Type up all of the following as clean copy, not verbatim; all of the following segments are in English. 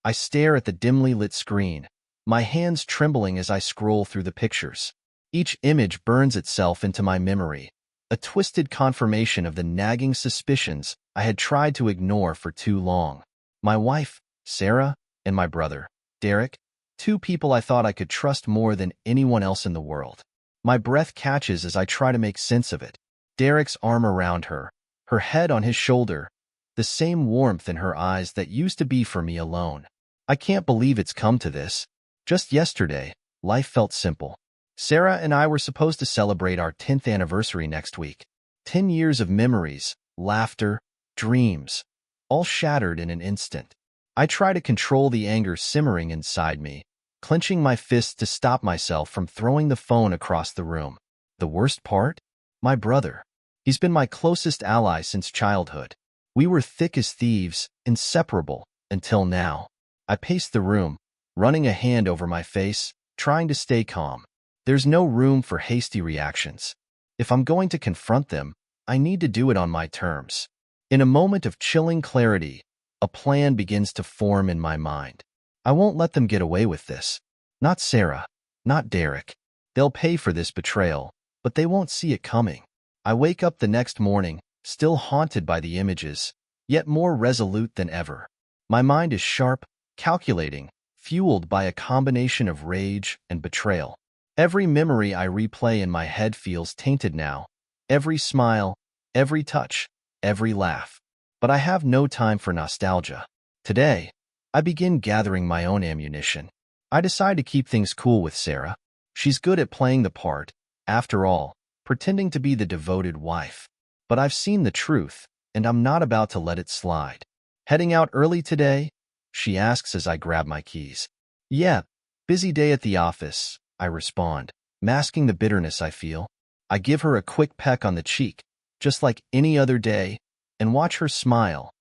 I stare at the dimly lit screen, my hands trembling as I scroll through the pictures. Each image burns itself into my memory, a twisted confirmation of the nagging suspicions I had tried to ignore for too long. My wife, Sarah, and my brother, Derek, two people I thought I could trust more than anyone else in the world. My breath catches as I try to make sense of it. Derek's arm around her, her head on his shoulder, the same warmth in her eyes that used to be for me alone. I can't believe it's come to this. Just yesterday, life felt simple. Sarah and I were supposed to celebrate our 10th anniversary next week. 10 years of memories, laughter, dreams, all shattered in an instant. I try to control the anger simmering inside me, clenching my fists to stop myself from throwing the phone across the room. The worst part? My brother. He's been my closest ally since childhood. We were thick as thieves, inseparable, until now. I paced the room, running a hand over my face, trying to stay calm. There's no room for hasty reactions. If I'm going to confront them, I need to do it on my terms. In a moment of chilling clarity, a plan begins to form in my mind. I won't let them get away with this. Not Sarah, not Derek. They'll pay for this betrayal, but they won't see it coming. I wake up the next morning, still haunted by the images, yet more resolute than ever. My mind is sharp, calculating, fueled by a combination of rage and betrayal. Every memory I replay in my head feels tainted now. Every smile, every touch, every laugh. But I have no time for nostalgia. Today, I begin gathering my own ammunition. I decide to keep things cool with Sarah. She's good at playing the part, after all, pretending to be the devoted wife. But I've seen the truth, and I'm not about to let it slide. Heading out early today? She asks as I grab my keys. Yeah, busy day at the office, I respond, masking the bitterness I feel. I give her a quick peck on the cheek, just like any other day, and watch her smile.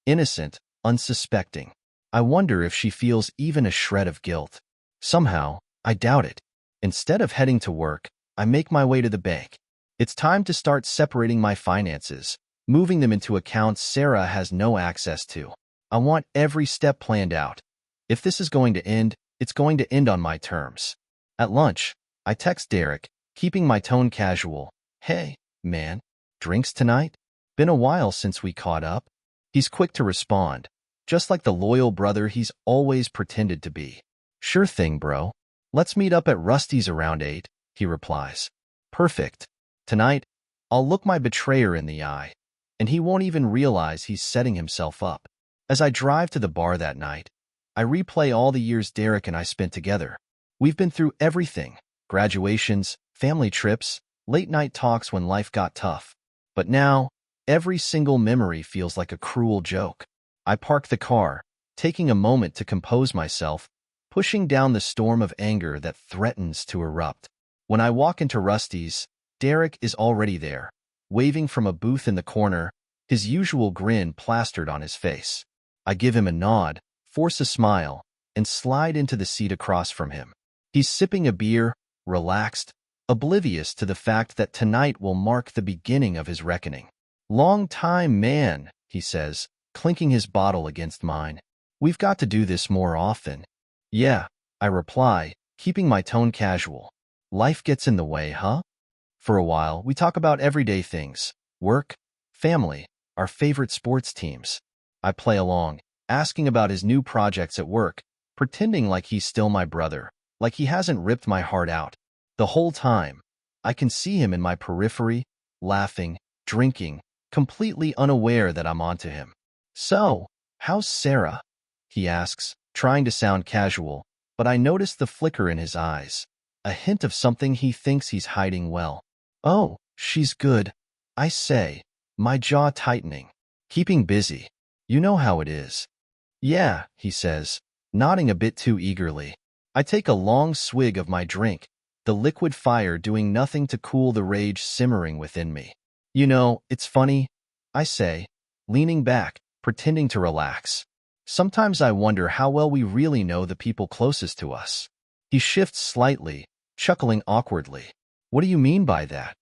Innocent, unsuspecting. I wonder if she feels even a shred of guilt. Somehow, I doubt it. Instead of heading to work, I make my way to the bank. It's time to start separating my finances, moving them into accounts Sarah has no access to. I want every step planned out. If this is going to end, it's going to end on my terms. At lunch, I text Derek, keeping my tone casual. Hey, man, drinks tonight? Been a while since we caught up. He's quick to respond, just like the loyal brother he's always pretended to be. Sure thing, bro. Let's meet up at Rusty's around 8, he replies. Perfect. Tonight, I'll look my betrayer in the eye, and he won't even realize he's setting himself up. As I drive to the bar that night, I replay all the years Derek and I spent together. We've been through everything: graduations, family trips, late-night talks when life got tough. But now, every single memory feels like a cruel joke. I park the car, taking a moment to compose myself, pushing down the storm of anger that threatens to erupt. When I walk into Rusty's, Derek is already there, waving from a booth in the corner, his usual grin plastered on his face. I give him a nod, force a smile, and slide into the seat across from him. He's sipping a beer, relaxed, oblivious to the fact that tonight will mark the beginning of his reckoning. Long time, man, he says, clinking his bottle against mine. We've got to do this more often. Yeah, I reply, keeping my tone casual. Life gets in the way, huh? For a while, we talk about everyday things: work, family, our favorite sports teams. I play along, asking about his new projects at work, pretending like he's still my brother, like he hasn't ripped my heart out. The whole time, I can see him in my periphery, laughing, drinking, completely unaware that I'm onto him. So, how's Sarah? He asks, trying to sound casual, but I notice the flicker in his eyes, a hint of something he thinks he's hiding well. Oh, she's good, I say, my jaw tightening. Keeping busy. You know how it is. Yeah, he says, nodding a bit too eagerly. I take a long swig of my drink, the liquid fire doing nothing to cool the rage simmering within me. You know, it's funny, I say, leaning back, pretending to relax. Sometimes I wonder how well we really know the people closest to us. He shifts slightly, chuckling awkwardly. What do you mean by that?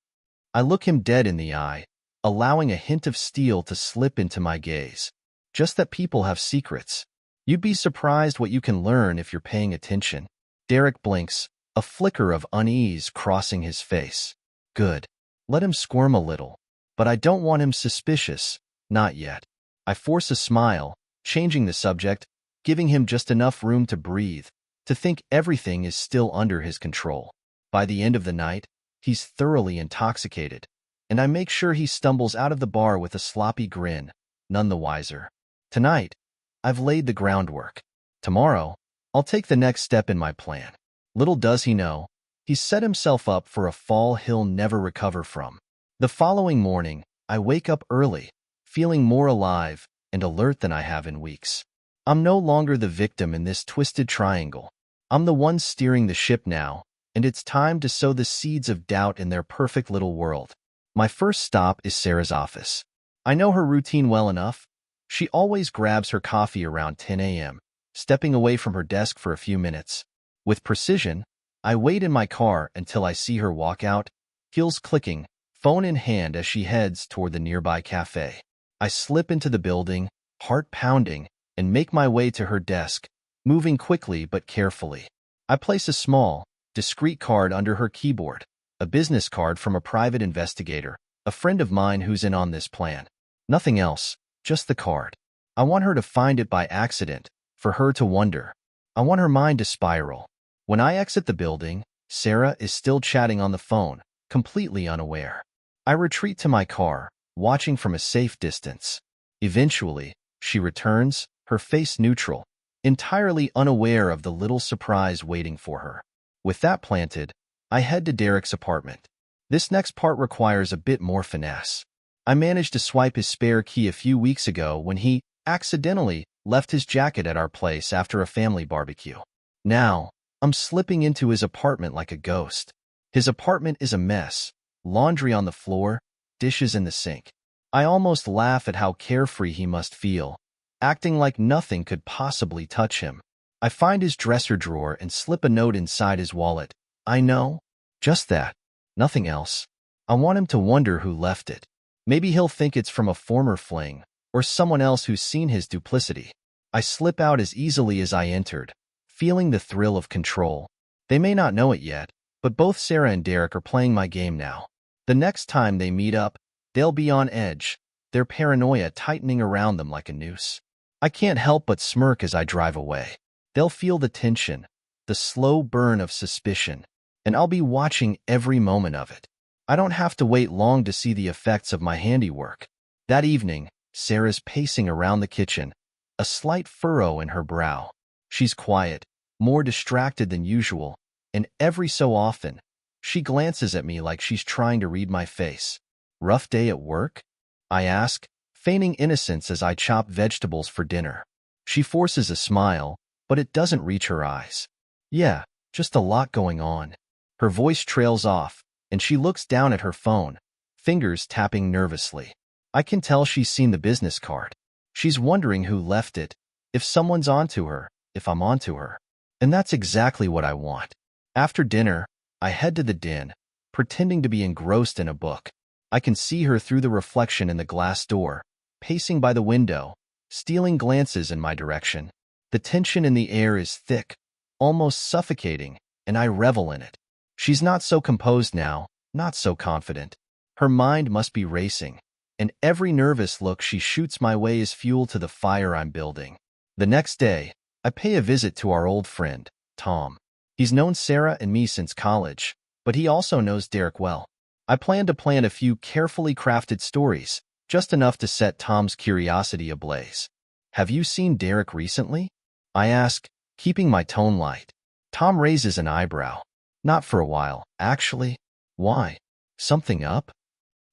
I look him dead in the eye, allowing a hint of steel to slip into my gaze. Just that people have secrets. You'd be surprised what you can learn if you're paying attention. Derek blinks, a flicker of unease crossing his face. Good. Let him squirm a little. But I don't want him suspicious. Not yet. I force a smile, changing the subject, giving him just enough room to breathe, to think everything is still under his control. By the end of the night, he's thoroughly intoxicated, and I make sure he stumbles out of the bar with a sloppy grin, none the wiser. Tonight, I've laid the groundwork. Tomorrow, I'll take the next step in my plan. Little does he know, he's set himself up for a fall he'll never recover from. The following morning, I wake up early, feeling more alive and alert than I have in weeks. I'm no longer the victim in this twisted triangle. I'm the one steering the ship now, and it's time to sow the seeds of doubt in their perfect little world. My first stop is Sarah's office. I know her routine well enough. She always grabs her coffee around 10 a.m., stepping away from her desk for a few minutes. With precision, I wait in my car until I see her walk out, heels clicking, phone in hand as she heads toward the nearby cafe. I slip into the building, heart pounding, and make my way to her desk, moving quickly but carefully. I place a small, discreet card under her keyboard, a business card from a private investigator, a friend of mine who's in on this plan. Nothing else, just the card. I want her to find it by accident, for her to wonder. I want her mind to spiral. When I exit the building, Sarah is still chatting on the phone, completely unaware. I retreat to my car, watching from a safe distance. Eventually, she returns, her face neutral, entirely unaware of the little surprise waiting for her. With that planted, I head to Derek's apartment. This next part requires a bit more finesse. I managed to swipe his spare key a few weeks ago when he accidentally left his jacket at our place after a family barbecue. Now, I'm slipping into his apartment like a ghost. His apartment is a mess, laundry on the floor, dishes in the sink. I almost laugh at how carefree he must feel, acting like nothing could possibly touch him. I find his dresser drawer and slip a note inside his wallet. I know. Just that. Nothing else. I want him to wonder who left it. Maybe he'll think it's from a former fling, or someone else who's seen his duplicity. I slip out as easily as I entered, feeling the thrill of control. They may not know it yet, but both Sarah and Derek are playing my game now. The next time they meet up, they'll be on edge, their paranoia tightening around them like a noose. I can't help but smirk as I drive away. They'll feel the tension, the slow burn of suspicion, and I'll be watching every moment of it. I don't have to wait long to see the effects of my handiwork. That evening, Sarah's pacing around the kitchen, a slight furrow in her brow. She's quiet, more distracted than usual, and every so often, she glances at me like she's trying to read my face. Rough day at work? I ask, feigning innocence as I chop vegetables for dinner. She forces a smile, but it doesn't reach her eyes. Yeah, just a lot going on. Her voice trails off, and she looks down at her phone, fingers tapping nervously. I can tell she's seen the business card. She's wondering who left it, if someone's onto her, if I'm onto her. And that's exactly what I want. After dinner, I head to the den, pretending to be engrossed in a book. I can see her through the reflection in the glass door, pacing by the window, stealing glances in my direction. The tension in the air is thick, almost suffocating, and I revel in it. She's not so composed now, not so confident. Her mind must be racing, and every nervous look she shoots my way is fuel to the fire I'm building. The next day, I pay a visit to our old friend, Tom. He's known Sarah and me since college, but he also knows Derek well. I plan to plan a few carefully crafted stories, just enough to set Tom's curiosity ablaze. Have you seen Derek recently? I ask, keeping my tone light. Tom raises an eyebrow. Not for a while, actually. Why? Something up?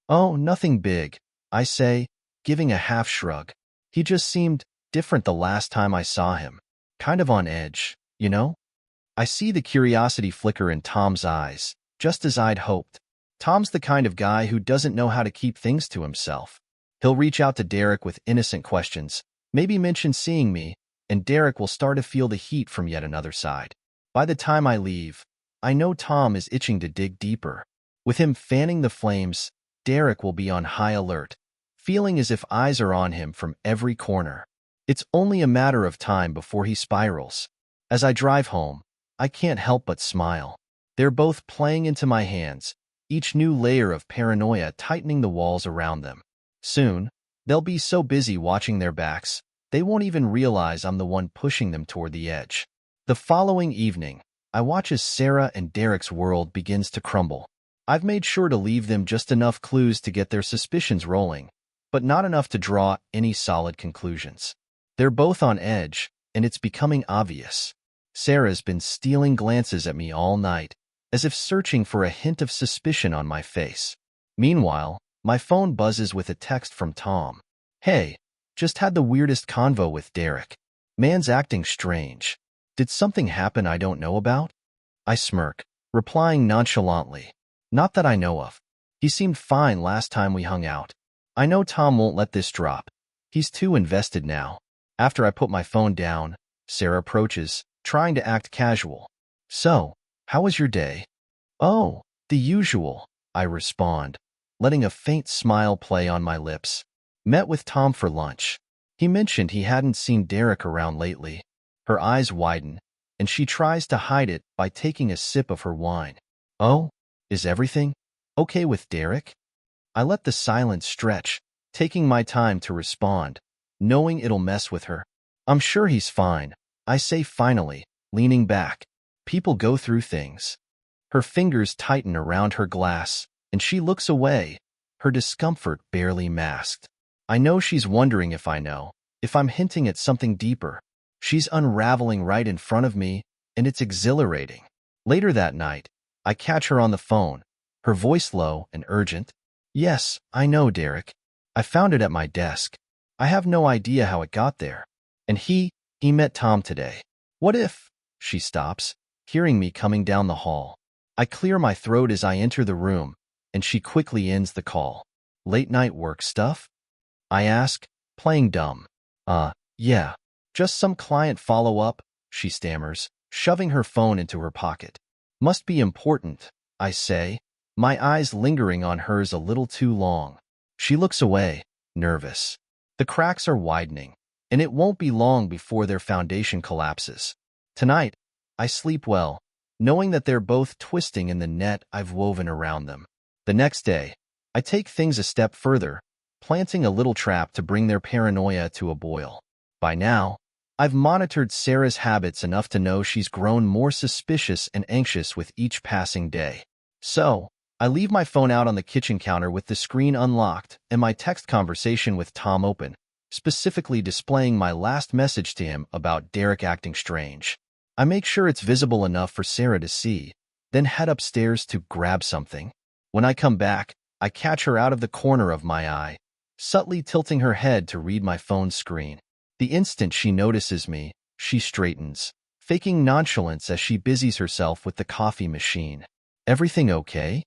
Oh, nothing big, I say, giving a half shrug. He just seemed different the last time I saw him. Kind of on edge, you know? I see the curiosity flicker in Tom's eyes, just as I'd hoped. Tom's the kind of guy who doesn't know how to keep things to himself. He'll reach out to Derek with innocent questions, maybe mention seeing me, and Derek will start to feel the heat from yet another side. By the time I leave, I know Tom is itching to dig deeper. With him fanning the flames, Derek will be on high alert, feeling as if eyes are on him from every corner. It's only a matter of time before he spirals. As I drive home, I can't help but smile. They're both playing into my hands, each new layer of paranoia tightening the walls around them. Soon, they'll be so busy watching their backs, they won't even realize I'm the one pushing them toward the edge. The following evening, I watch as Sarah and Derek's world begins to crumble. I've made sure to leave them just enough clues to get their suspicions rolling, but not enough to draw any solid conclusions. They're both on edge, and it's becoming obvious. Sarah's been stealing glances at me all night, as if searching for a hint of suspicion on my face. Meanwhile, my phone buzzes with a text from Tom. "Hey, just had the weirdest convo with Derek. Man's acting strange. Did something happen I don't know about?" I smirk, replying nonchalantly. "Not that I know of. He seemed fine last time we hung out. I know Tom won't let this drop. He's too invested now." After I put my phone down, Sarah approaches, trying to act casual. "So, how was your day?" "Oh, the usual," I respond, letting a faint smile play on my lips. "Met with Tom for lunch. He mentioned he hadn't seen Derek around lately." Her eyes widen, and she tries to hide it by taking a sip of her wine. "Oh, is everything okay with Derek?" I let the silence stretch, taking my time to respond, knowing it'll mess with her. "I'm sure he's fine," I say finally, leaning back. "People go through things." Her fingers tighten around her glass, and she looks away, her discomfort barely masked. I know she's wondering if I know, if I'm hinting at something deeper. She's unraveling right in front of me, and it's exhilarating. Later that night, I catch her on the phone, her voice low and urgent. "Yes, I know, Derek. I found it at my desk. I have no idea how it got there. And he met Tom today." "What if—" She stops, hearing me coming down the hall. I clear my throat as I enter the room, and she quickly ends the call. "Late night work stuff?" I ask, playing dumb. Yeah. Just some client follow-up," she stammers, shoving her phone into her pocket. "Must be important," I say, my eyes lingering on hers a little too long. She looks away, nervous. The cracks are widening, and it won't be long before their foundation collapses. Tonight, I sleep well, knowing that they're both twisting in the net I've woven around them. The next day, I take things a step further, planting a little trap to bring their paranoia to a boil. By now, I've monitored Sarah's habits enough to know she's grown more suspicious and anxious with each passing day. So, I leave my phone out on the kitchen counter with the screen unlocked and my text conversation with Tom open, specifically displaying my last message to him about Derek acting strange. I make sure it's visible enough for Sarah to see, then head upstairs to grab something. When I come back, I catch her out of the corner of my eye, subtly tilting her head to read my phone's screen. The instant she notices me, she straightens, faking nonchalance as she busies herself with the coffee machine. "Everything okay?"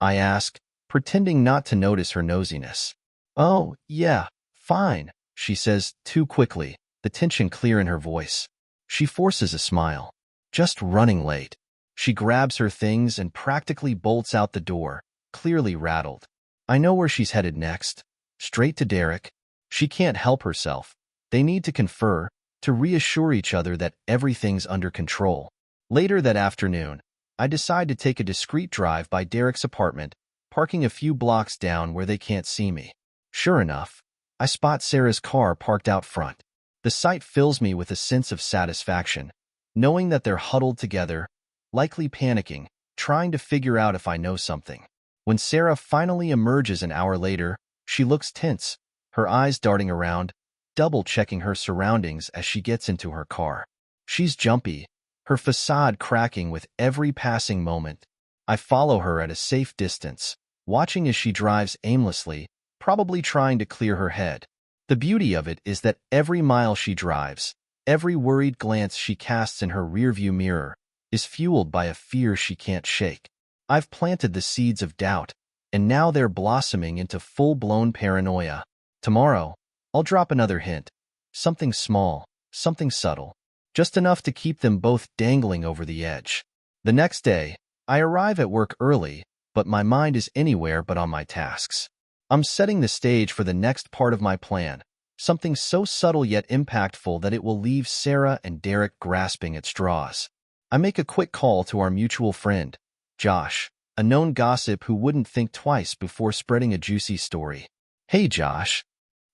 I ask, pretending not to notice her nosiness. "Oh, yeah, fine," she says too quickly, the tension clear in her voice. She forces a smile. "Just running late." She grabs her things and practically bolts out the door, clearly rattled. I know where she's headed next. Straight to Derek. She can't help herself. They need to confer, to reassure each other that everything's under control. Later that afternoon, I decide to take a discreet drive by Derek's apartment, parking a few blocks down where they can't see me. Sure enough, I spot Sarah's car parked out front. The sight fills me with a sense of satisfaction, knowing that they're huddled together, likely panicking, trying to figure out if I know something. When Sarah finally emerges an hour later, she looks tense, her eyes darting around, double-checking her surroundings as she gets into her car. She's jumpy, her facade cracking with every passing moment. I follow her at a safe distance, watching as she drives aimlessly, probably trying to clear her head. The beauty of it is that every mile she drives, every worried glance she casts in her rearview mirror, is fueled by a fear she can't shake. I've planted the seeds of doubt, and now they're blossoming into full-blown paranoia. Tomorrow, I'll drop another hint. Something small, something subtle, just enough to keep them both dangling over the edge. The next day, I arrive at work early, but my mind is anywhere but on my tasks. I'm setting the stage for the next part of my plan, something so subtle yet impactful that it will leave Sarah and Derek grasping at straws. I make a quick call to our mutual friend, Josh, a known gossip who wouldn't think twice before spreading a juicy story. "Hey, Josh."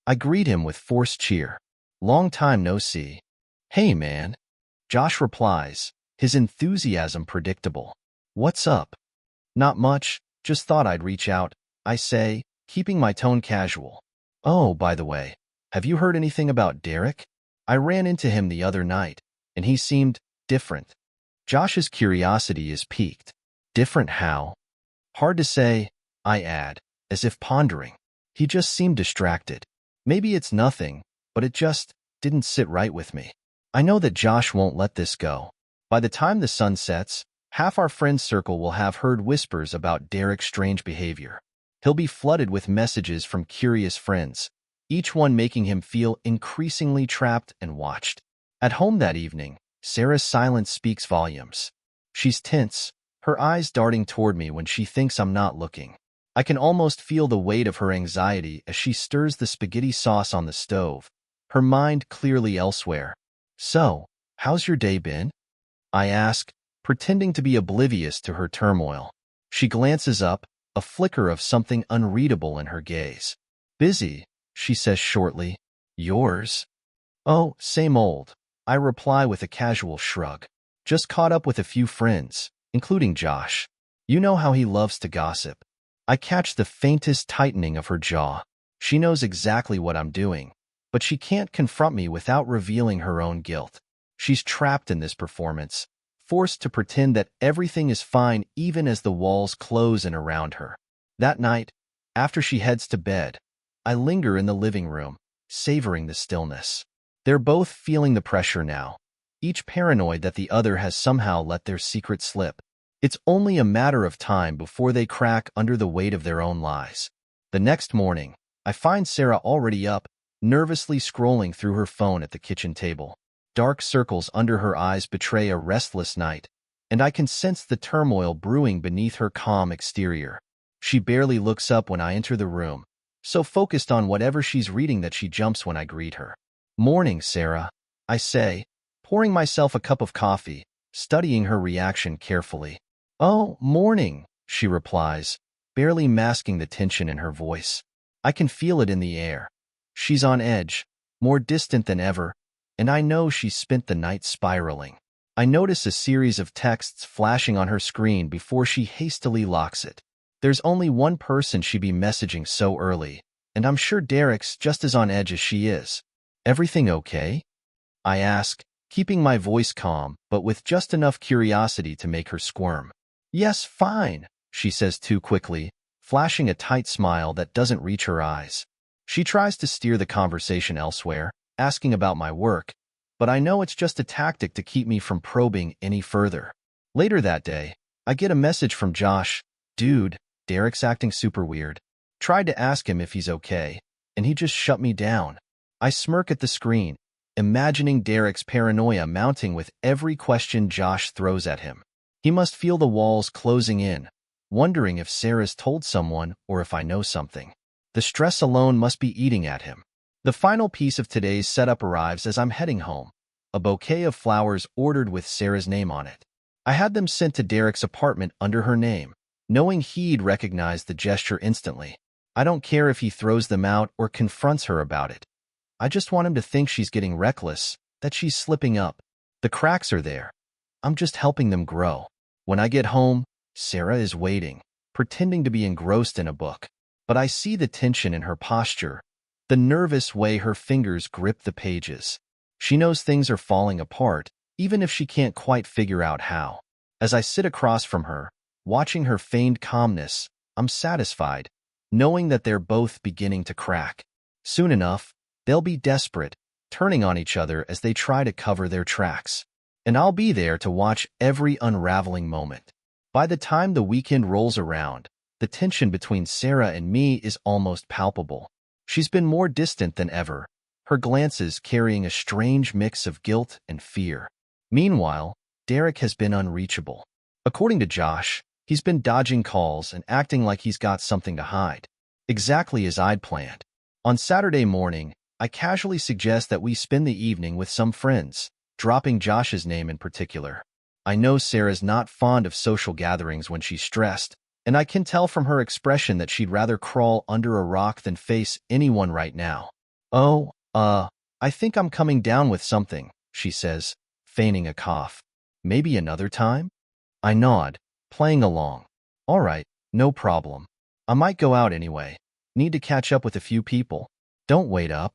I greet him with forced cheer. "Long time no see." "Hey, man." Josh replies, his enthusiasm predictable. "What's up?" "Not much, just thought I'd reach out," I say, keeping my tone casual. "Oh, by the way, have you heard anything about Derek? I ran into him the other night, and he seemed different." Josh's curiosity is piqued. "Different how?" "Hard to say," I add, as if pondering. "He just seemed distracted. Maybe it's nothing, but it just didn't sit right with me." I know that Josh won't let this go. By the time the sun sets, half our friend circle will have heard whispers about Derek's strange behavior. He'll be flooded with messages from curious friends, each one making him feel increasingly trapped and watched. At home that evening, Sarah's silence speaks volumes. She's tense, her eyes darting toward me when she thinks I'm not looking. I can almost feel the weight of her anxiety as she stirs the spaghetti sauce on the stove, her mind clearly elsewhere. "So, how's your day been?" I ask, pretending to be oblivious to her turmoil. She glances up, a flicker of something unreadable in her gaze. "Busy," she says shortly. "Yours?" "Oh, same old," I reply with a casual shrug. "Just caught up with a few friends, including Josh. You know how he loves to gossip." I catch the faintest tightening of her jaw. She knows exactly what I'm doing, but she can't confront me without revealing her own guilt. She's trapped in this performance, forced to pretend that everything is fine even as the walls close in around her. That night, after she heads to bed, I linger in the living room, savoring the stillness. They're both feeling the pressure now, each paranoid that the other has somehow let their secret slip. It's only a matter of time before they crack under the weight of their own lies. The next morning, I find Sarah already up, nervously scrolling through her phone at the kitchen table. Dark circles under her eyes betray a restless night, and I can sense the turmoil brewing beneath her calm exterior. She barely looks up when I enter the room, so focused on whatever she's reading that she jumps when I greet her. "Morning, Sarah," I say, pouring myself a cup of coffee, studying her reaction carefully. "Oh, morning," she replies, barely masking the tension in her voice. I can feel it in the air. She's on edge, more distant than ever, and I know she's spent the night spiraling. I notice a series of texts flashing on her screen before she hastily locks it. There's only one person she'd be messaging so early, and I'm sure Derek's just as on edge as she is. "Everything okay?" I ask, keeping my voice calm, but with just enough curiosity to make her squirm. "Yes, fine," she says too quickly, flashing a tight smile that doesn't reach her eyes. She tries to steer the conversation elsewhere, asking about my work, but I know it's just a tactic to keep me from probing any further. Later that day, I get a message from Josh. "Dude, Derek's acting super weird. Tried to ask him if he's okay, and he just shut me down." I smirk at the screen, imagining Derek's paranoia mounting with every question Josh throws at him. He must feel the walls closing in, wondering if Sarah's told someone or if I know something. The stress alone must be eating at him. The final piece of today's setup arrives as I'm heading home, a bouquet of flowers ordered with Sarah's name on it. I had them sent to Derek's apartment under her name, knowing he'd recognize the gesture instantly. I don't care if he throws them out or confronts her about it. I just want him to think she's getting reckless, that she's slipping up. The cracks are there. I'm just helping them grow. When I get home, Sarah is waiting, pretending to be engrossed in a book. But I see the tension in her posture, the nervous way her fingers grip the pages. She knows things are falling apart, even if she can't quite figure out how. As I sit across from her, watching her feigned calmness, I'm satisfied, knowing that they're both beginning to crack. Soon enough, they'll be desperate, turning on each other as they try to cover their tracks. And I'll be there to watch every unraveling moment. By the time the weekend rolls around, the tension between Sarah and me is almost palpable. She's been more distant than ever, her glances carrying a strange mix of guilt and fear. Meanwhile, Derek has been unreachable. According to Josh, he's been dodging calls and acting like he's got something to hide. Exactly as I'd planned. On Saturday morning, I casually suggest that we spend the evening with some friends, dropping Josh's name in particular. I know Sarah's not fond of social gatherings when she's stressed, and I can tell from her expression that she'd rather crawl under a rock than face anyone right now. Oh, I think I'm coming down with something, she says, feigning a cough. Maybe another time? I nod, playing along. All right, no problem. I might go out anyway. Need to catch up with a few people. Don't wait up.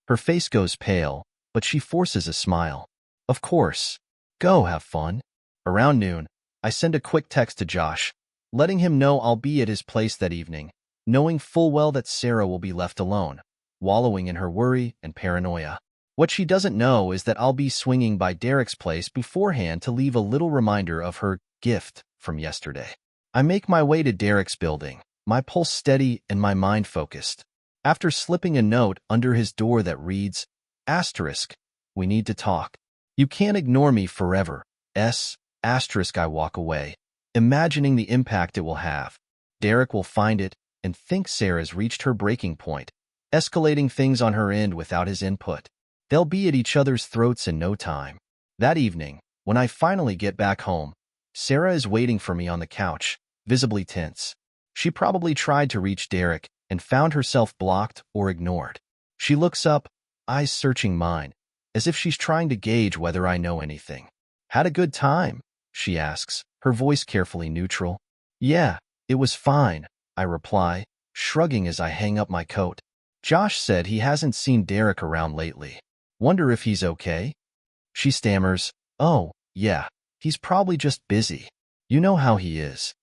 Her face goes pale, but she forces a smile. Of course. Go have fun. Around noon, I send a quick text to Josh, letting him know I'll be at his place that evening, knowing full well that Sarah will be left alone, wallowing in her worry and paranoia. What she doesn't know is that I'll be swinging by Derek's place beforehand to leave a little reminder of her gift from yesterday. I make my way to Derek's building, my pulse steady and my mind focused. After slipping a note under his door that reads, asterisk, we need to talk. You can't ignore me forever. Asterisk, I walk away, imagining the impact it will have. Derek will find it and think Sarah's reached her breaking point, escalating things on her end without his input. They'll be at each other's throats in no time. That evening, when I finally get back home, Sarah is waiting for me on the couch, visibly tense. She probably tried to reach Derek and found herself blocked or ignored. She looks up, eyes searching mine, as if she's trying to gauge whether I know anything. Had a good time? She asks, her voice carefully neutral. Yeah, it was fine, I reply, shrugging as I hang up my coat. Josh said he hasn't seen Derek around lately. Wonder if he's okay? She stammers, oh, yeah, he's probably just busy. You know how he is.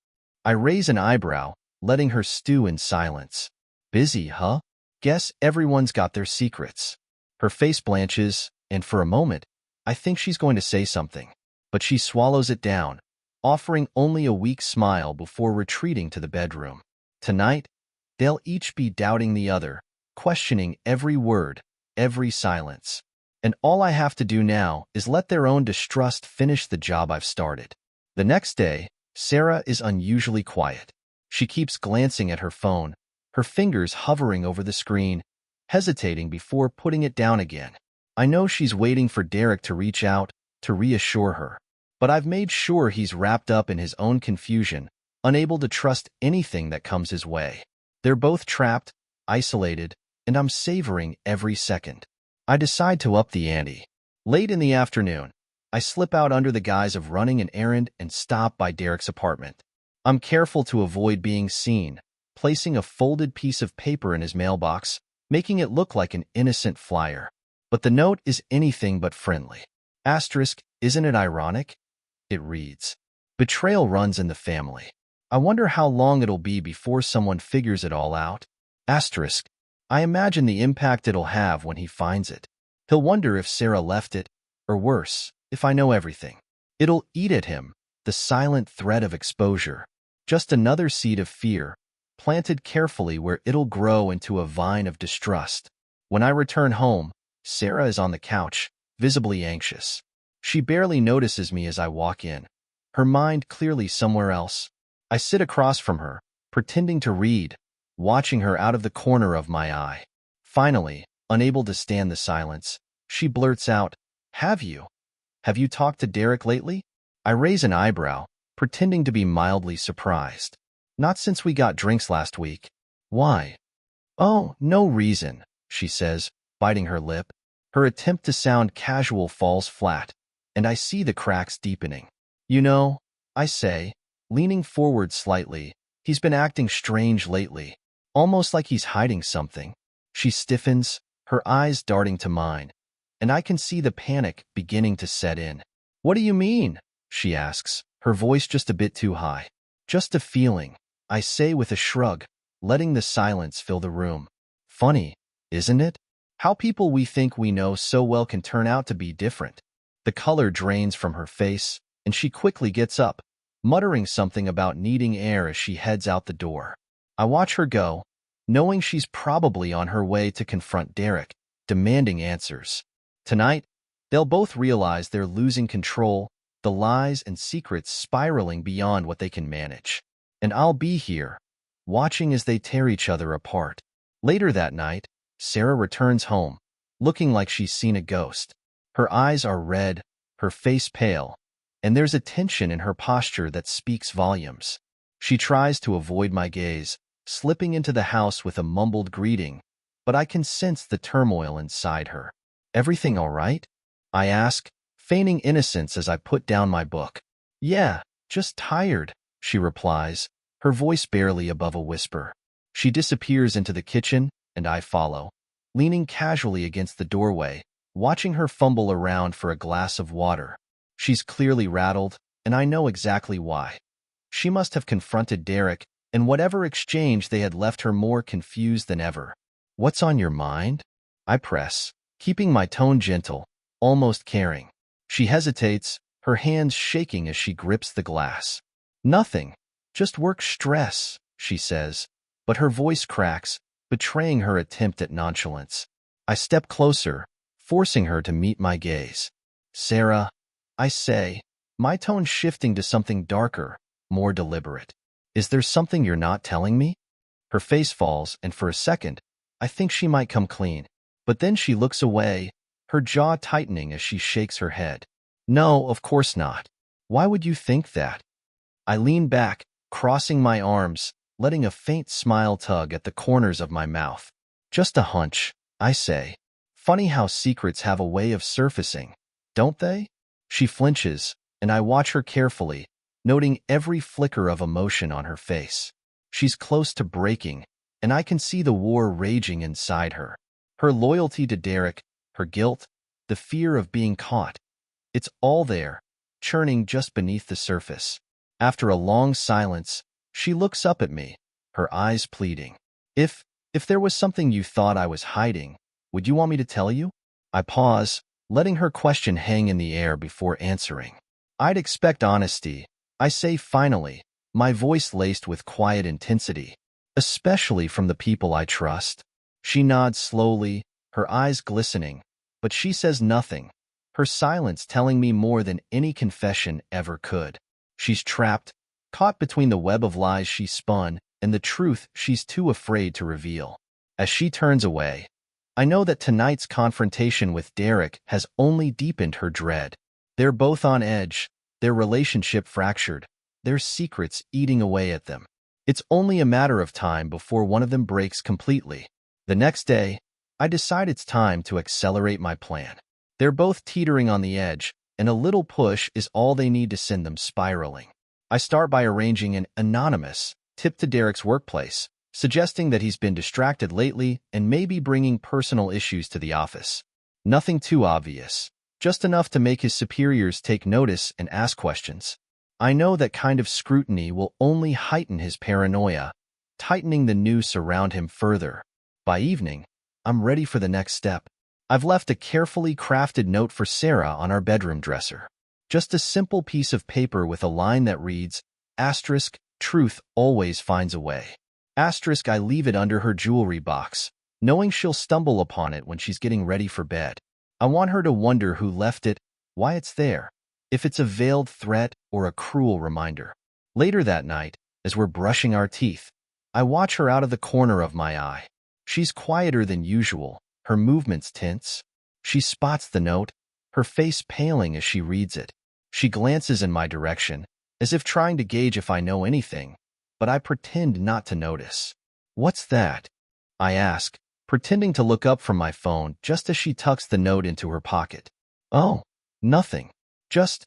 I raise an eyebrow, letting her stew in silence. Busy, huh? Guess everyone's got their secrets. Her face blanches, and for a moment, I think she's going to say something. But she swallows it down, offering only a weak smile before retreating to the bedroom. Tonight, they'll each be doubting the other, questioning every word, every silence. And all I have to do now is let their own distrust finish the job I've started. The next day, Sarah is unusually quiet. She keeps glancing at her phone, her fingers hovering over the screen, hesitating before putting it down again. I know she's waiting for Derek to reach out, to reassure her. But I've made sure he's wrapped up in his own confusion, unable to trust anything that comes his way. They're both trapped, isolated, and I'm savoring every second. I decide to up the ante. Late in the afternoon, I slip out under the guise of running an errand and stop by Derek's apartment. I'm careful to avoid being seen, placing a folded piece of paper in his mailbox, making it look like an innocent flyer. But the note is anything but friendly. Asterisk, isn't it ironic? It reads, betrayal runs in the family. I wonder how long it'll be before someone figures it all out. Asterisk, I imagine the impact it'll have when he finds it. He'll wonder if Sarah left it, or worse, if I know everything. It'll eat at him, the silent threat of exposure. Just another seed of fear, planted carefully where it'll grow into a vine of distrust. When I return home, Sarah is on the couch, visibly anxious. She barely notices me as I walk in, her mind clearly somewhere else. I sit across from her, pretending to read, watching her out of the corner of my eye. Finally, unable to stand the silence, she blurts out, Have you talked to Derek lately? I raise an eyebrow, pretending to be mildly surprised. Not since we got drinks last week. Why? Oh, no reason, she says, biting her lip. Her attempt to sound casual falls flat, and I see the cracks deepening. You know, I say, leaning forward slightly, he's been acting strange lately, almost like he's hiding something. She stiffens, her eyes darting to mine, and I can see the panic beginning to set in. What do you mean? She asks, her voice just a bit too high. Just a feeling, I say with a shrug, letting the silence fill the room. Funny, isn't it? How people we think we know so well can turn out to be different. The color drains from her face, and she quickly gets up, muttering something about needing air as she heads out the door. I watch her go, knowing she's probably on her way to confront Derek, demanding answers. Tonight, they'll both realize they're losing control, the lies and secrets spiraling beyond what they can manage. And I'll be here, watching as they tear each other apart. Later that night, Sarah returns home, looking like she's seen a ghost. Her eyes are red, her face pale, and there's a tension in her posture that speaks volumes. She tries to avoid my gaze, slipping into the house with a mumbled greeting, but I can sense the turmoil inside her. "Everything all right?" I ask, feigning innocence as I put down my book. "Yeah, just tired," she replies, her voice barely above a whisper. She disappears into the kitchen, and I follow, leaning casually against the doorway, watching her fumble around for a glass of water. She's clearly rattled, and I know exactly why. She must have confronted Derek, and whatever exchange they had left her more confused than ever. "What's on your mind?" I press, keeping my tone gentle, almost caring. She hesitates, her hands shaking as she grips the glass. "Nothing, just work stress," she says, but her voice cracks, betraying her attempt at nonchalance. I step closer, forcing her to meet my gaze. "Sarah," I say, my tone shifting to something darker, more deliberate. "Is there something you're not telling me?" Her face falls, and for a second, I think she might come clean. But then she looks away, her jaw tightening as she shakes her head. "No, of course not. Why would you think that?" I lean back, crossing my arms, letting a faint smile tug at the corners of my mouth. "Just a hunch," I say. "Funny how secrets have a way of surfacing, don't they?" She flinches, and I watch her carefully, noting every flicker of emotion on her face. She's close to breaking, and I can see the war raging inside her. Her loyalty to Derek, her guilt, the fear of being caught. It's all there, churning just beneath the surface. After a long silence, she looks up at me, her eyes pleading. If there was something you thought I was hiding, would you want me to tell you?" I pause, letting her question hang in the air before answering. "I'd expect honesty," I say finally, my voice laced with quiet intensity, "especially from the people I trust." She nods slowly, her eyes glistening, but she says nothing, her silence telling me more than any confession ever could. She's trapped, caught between the web of lies she spun and the truth she's too afraid to reveal. As she turns away, I know that tonight's confrontation with Derek has only deepened her dread. They're both on edge, their relationship fractured, their secrets eating away at them. It's only a matter of time before one of them breaks completely. The next day, I decide it's time to accelerate my plan. They're both teetering on the edge, and a little push is all they need to send them spiraling. I start by arranging an anonymous tip to Derek's workplace, suggesting that he's been distracted lately and may be bringing personal issues to the office. Nothing too obvious, just enough to make his superiors take notice and ask questions. I know that kind of scrutiny will only heighten his paranoia, tightening the noose around him further. By evening, I'm ready for the next step. I've left a carefully crafted note for Sarah on our bedroom dresser. Just a simple piece of paper with a line that reads, "Asterisk, truth always finds a way." Asterisk, I leave it under her jewelry box, knowing she'll stumble upon it when she's getting ready for bed. I want her to wonder who left it, why it's there, if it's a veiled threat or a cruel reminder. Later that night, as we're brushing our teeth, I watch her out of the corner of my eye. She's quieter than usual, her movements tense. She spots the note, her face paling as she reads it. She glances in my direction, as if trying to gauge if I know anything, but I pretend not to notice. "What's that?" I ask, pretending to look up from my phone just as she tucks the note into her pocket. "Oh, nothing. Just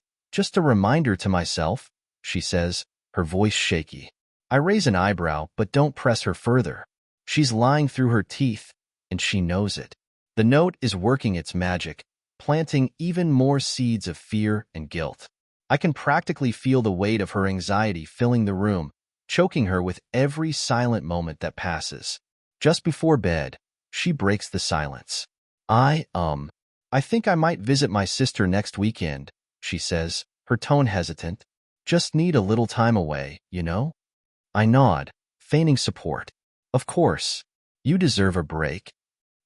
a reminder to myself," she says, her voice shaky. I raise an eyebrow but don't press her further. She's lying through her teeth, and she knows it. The note is working its magic, planting even more seeds of fear and guilt. I can practically feel the weight of her anxiety filling the room, choking her with every silent moment that passes. Just before bed, she breaks the silence. I think I might visit my sister next weekend," she says, her tone hesitant. "Just need a little time away, you know?" I nod, feigning support. "Of course. You deserve a break."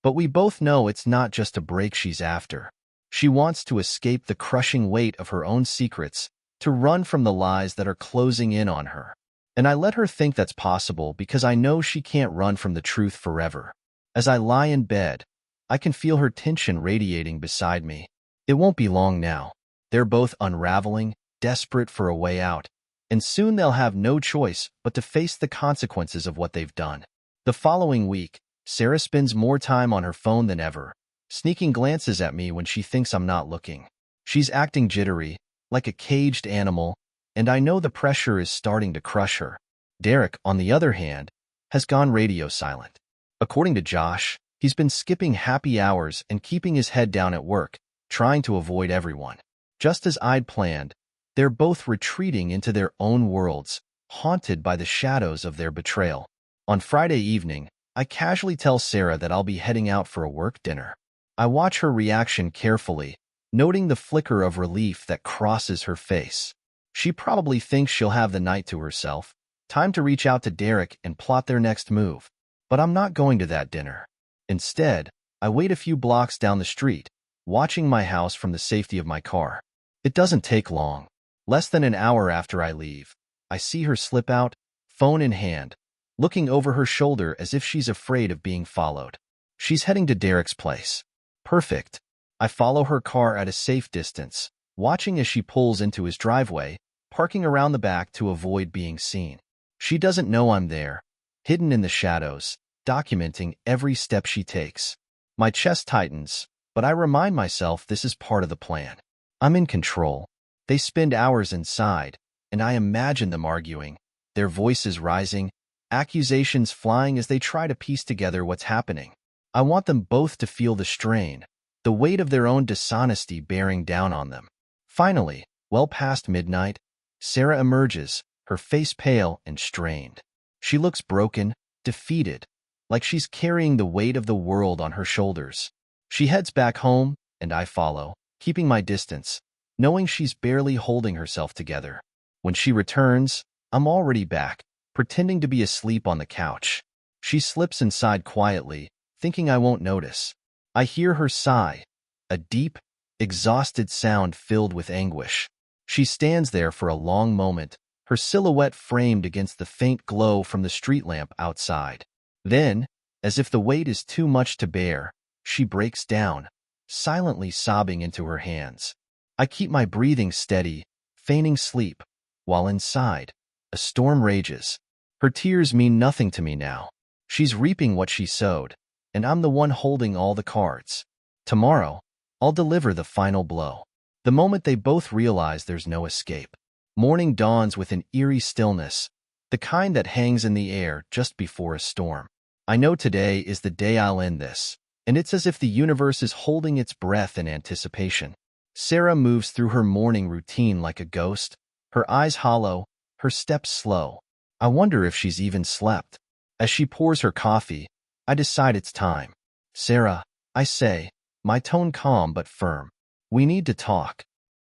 But we both know it's not just a break she's after. She wants to escape the crushing weight of her own secrets, to run from the lies that are closing in on her. And I let her think that's possible because I know she can't run from the truth forever. As I lie in bed, I can feel her tension radiating beside me. It won't be long now. They're both unraveling, desperate for a way out, and soon they'll have no choice but to face the consequences of what they've done. The following week, Sarah spends more time on her phone than ever, sneaking glances at me when she thinks I'm not looking. She's acting jittery, like a caged animal, and I know the pressure is starting to crush her. Derek, on the other hand, has gone radio silent. According to Josh, he's been skipping happy hours and keeping his head down at work, trying to avoid everyone. Just as I'd planned, they're both retreating into their own worlds, haunted by the shadows of their betrayal. On Friday evening, I casually tell Sarah that I'll be heading out for a work dinner. I watch her reaction carefully, noting the flicker of relief that crosses her face. She probably thinks she'll have the night to herself, time to reach out to Derek and plot their next move. But I'm not going to that dinner. Instead, I wait a few blocks down the street, watching my house from the safety of my car. It doesn't take long. Less than an hour after I leave, I see her slip out, phone in hand, looking over her shoulder as if she's afraid of being followed. She's heading to Derek's place. Perfect. I follow her car at a safe distance, watching as she pulls into his driveway, parking around the back to avoid being seen. She doesn't know I'm there, hidden in the shadows, documenting every step she takes. My chest tightens, but I remind myself this is part of the plan. I'm in control. They spend hours inside, and I imagine them arguing, their voices rising, accusations flying as they try to piece together what's happening. I want them both to feel the strain, the weight of their own dishonesty bearing down on them. Finally, well past midnight, Sarah emerges, her face pale and strained. She looks broken, defeated, like she's carrying the weight of the world on her shoulders. She heads back home, and I follow, keeping my distance, knowing she's barely holding herself together. When she returns, I'm already back, pretending to be asleep on the couch. She slips inside quietly, thinking I won't notice. I hear her sigh, a deep, exhausted sound filled with anguish. She stands there for a long moment, her silhouette framed against the faint glow from the street lamp outside. Then, as if the weight is too much to bear, she breaks down, silently sobbing into her hands. I keep my breathing steady, feigning sleep, while inside, a storm rages. Her tears mean nothing to me now. She's reaping what she sowed, and I'm the one holding all the cards. Tomorrow, I'll deliver the final blow. The moment they both realize there's no escape. Morning dawns with an eerie stillness, the kind that hangs in the air just before a storm. I know today is the day I'll end this, and it's as if the universe is holding its breath in anticipation. Sarah moves through her morning routine like a ghost, her eyes hollow, her steps slow. I wonder if she's even slept. As she pours her coffee, I decide it's time. Sarah, I say, my tone calm but firm. We need to talk.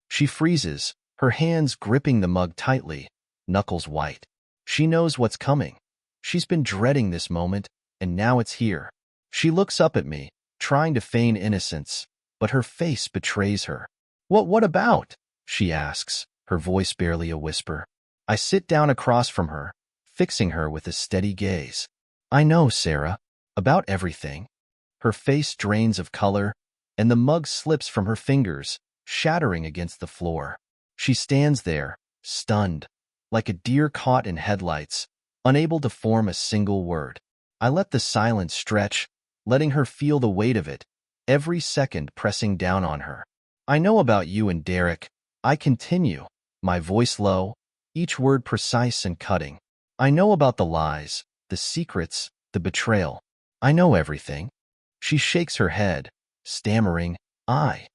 She freezes, her hands gripping the mug tightly, knuckles white. She knows what's coming. She's been dreading this moment, and now it's here. She looks up at me, trying to feign innocence, but her face betrays her. What about? She asks, her voice barely a whisper. I sit down across from her, fixing her with a steady gaze. I know, Sarah, about everything. Her face drains of color, and the mug slips from her fingers, shattering against the floor. She stands there, stunned, like a deer caught in headlights, unable to form a single word. I let the silence stretch, letting her feel the weight of it, every second pressing down on her. I know about you and Derek. I continue, my voice low, each word precise and cutting. I know about the lies, the secrets, the betrayal. I know everything. She shakes her head, stammering, I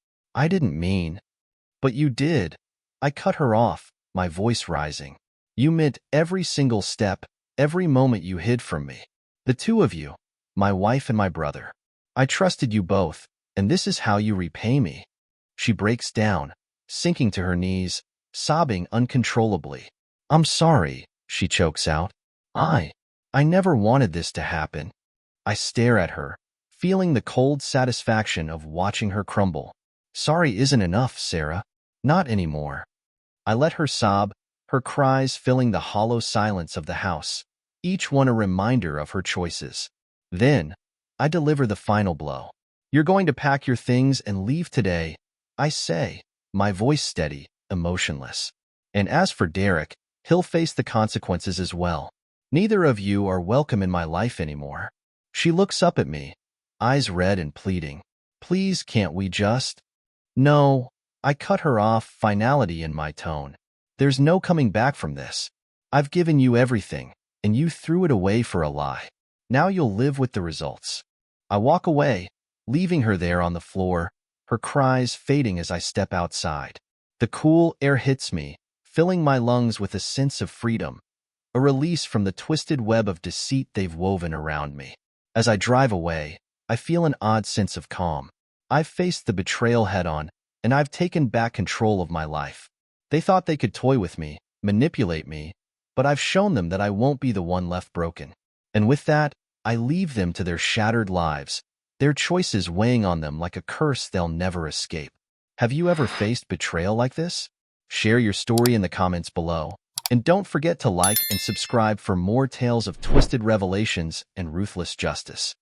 didn't mean. But you did. I cut her off, my voice rising. You meant every single step, every moment you hid from me. The two of you, my wife and my brother. I trusted you both, and this is how you repay me. She breaks down, sinking to her knees, sobbing uncontrollably. I'm sorry, she chokes out. I never wanted this to happen. I stare at her, feeling the cold satisfaction of watching her crumble. Sorry isn't enough, Sarah. Not anymore. I let her sob, her cries filling the hollow silence of the house, each one a reminder of her choices. Then, I deliver the final blow. You're going to pack your things and leave today, I say, my voice steady, emotionless. And as for Derek, he'll face the consequences as well. Neither of you are welcome in my life anymore. She looks up at me, eyes red and pleading. Please, can't we just? No, I cut her off, finality in my tone. There's no coming back from this. I've given you everything, and you threw it away for a lie. Now you'll live with the results. I walk away, leaving her there on the floor, her cries fading as I step outside. The cool air hits me, filling my lungs with a sense of freedom, a release from the twisted web of deceit they've woven around me. As I drive away, I feel an odd sense of calm. I've faced the betrayal head-on, and I've taken back control of my life. They thought they could toy with me, manipulate me, but I've shown them that I won't be the one left broken. And with that, I leave them to their shattered lives, their choices weighing on them like a curse they'll never escape. Have you ever faced betrayal like this? Share your story in the comments below. And don't forget to like and subscribe for more tales of twisted revelations and ruthless justice.